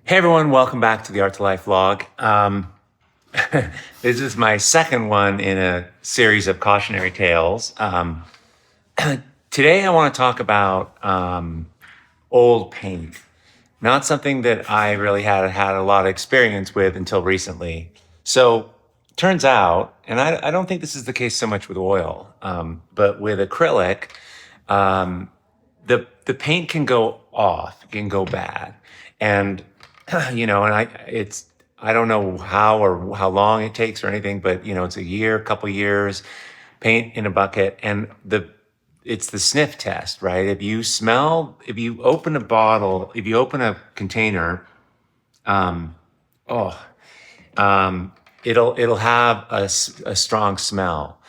Hey everyone, welcome back to the Art to Life vlog. This is my second one in a series of cautionary tales. Today I want to talk about old paint. Not something that I really had a lot of experience with until recently. So turns out, and I don't think this is the case so much with oil, but with acrylic, the paint can go off, it can go bad. And I don't know how long it takes or anything, but it's a year, couple years, paint in a bucket, and it's the sniff test, right? If you open a bottle, if you open a container, um, oh, it'll have a strong smell.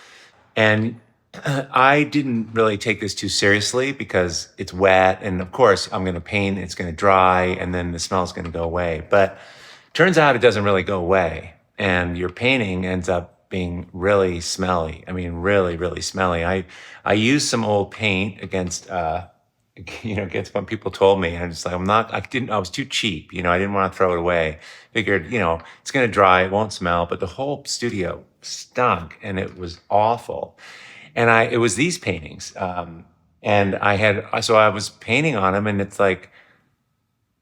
And I didn't really take this too seriously because it's wet. And of course, I'm going to paint, it's going to dry, and then the smell's going to go away. But turns out it doesn't really go away. And your painting ends up being really smelly. I mean, really, really smelly. I used some old paint against what people told me. And I'm just like, I was too cheap. I didn't want to throw it away. Figured, it's going to dry, it won't smell. But the whole studio stunk and it was awful. And it was these paintings. And I was painting on them and it's like,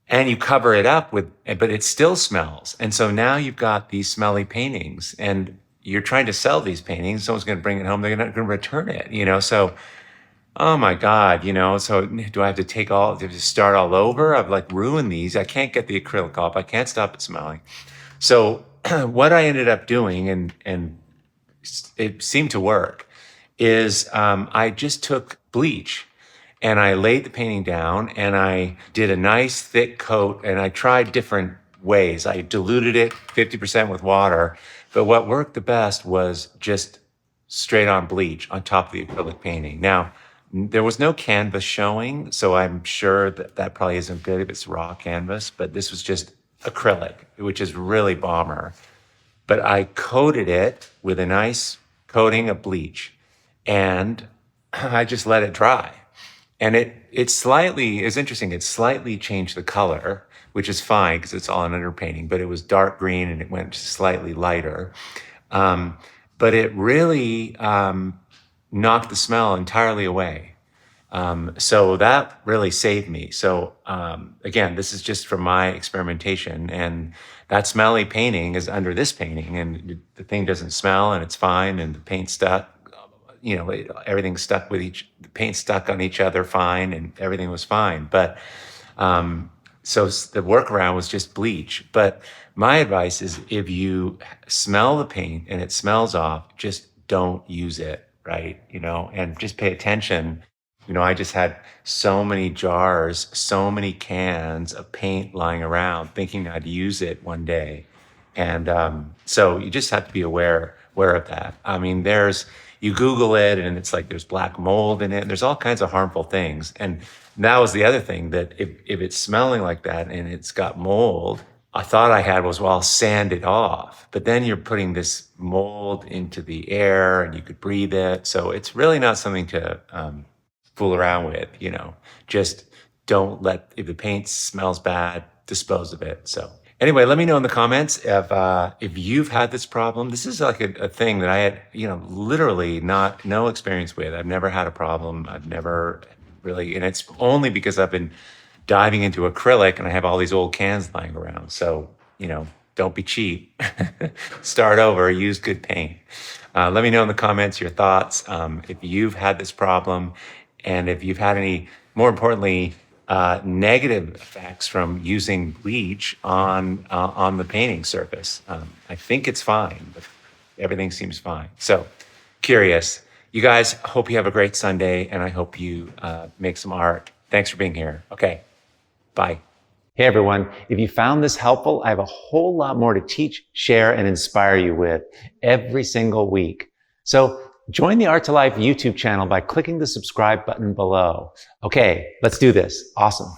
and you cover it up but it still smells. And so now you've got these smelly paintings and you're trying to sell these paintings. Someone's going to bring it home. They're not going to return it, so, oh my God, so do I have to start all over? I've ruined these. I can't get the acrylic off. I can't stop it smelling. So what I ended up doing, and it seemed to work, is I just took bleach and I laid the painting down and I did a nice thick coat and I tried different ways. I diluted it 50% with water, but what worked the best was just straight on bleach on top of the acrylic painting. Now, there was no canvas showing, so I'm sure that probably isn't good if it's raw canvas, but this was just acrylic, which is really bomber. But I coated it with a nice coating of bleach and I just let it dry. And it's interesting. It slightly changed the color, which is fine because it's all an underpainting, but it was dark green and it went slightly lighter. But it really knocked the smell entirely away. So that really saved me. So again, this is just from my experimentation, and that smelly painting is under this painting, and the thing doesn't smell, and it's fine, and the paint stuck. Everything stuck the paint stuck on each other fine, and everything was fine. But so the workaround was just bleach. But my advice is, if you smell the paint and it smells off, just don't use it, right? And just pay attention. I just had so many jars, so many cans of paint lying around thinking I'd use it one day. And so you just have to be aware of that. I mean, you Google it and it's like there's black mold in it. And there's all kinds of harmful things. And that was the other thing, that if it's smelling like that and it's got mold, I thought I had was, well, I'll sand it off. But then you're putting this mold into the air and you could breathe it. So it's really not something to fool around with, Just if the paint smells bad, dispose of it. So anyway, let me know in the comments if you've had this problem. This is like a thing that I had, literally no experience with. I've never had a problem. I've never really, and it's only because I've been diving into acrylic and I have all these old cans lying around. So, don't be cheap. Start over, use good paint. Let me know in the comments your thoughts, if you've had this problem and if you've had any, more importantly, negative effects from using bleach on the painting surface. I think it's fine, but everything seems fine. So curious. You guys, hope you have a great Sunday, and I hope you make some art. Thanks for being here. Okay, bye. Hey everyone, if you found this helpful, I have a whole lot more to teach, share, and inspire you with every single week. So join the Art to Life YouTube channel by clicking the subscribe button below. Okay, let's do this. Awesome.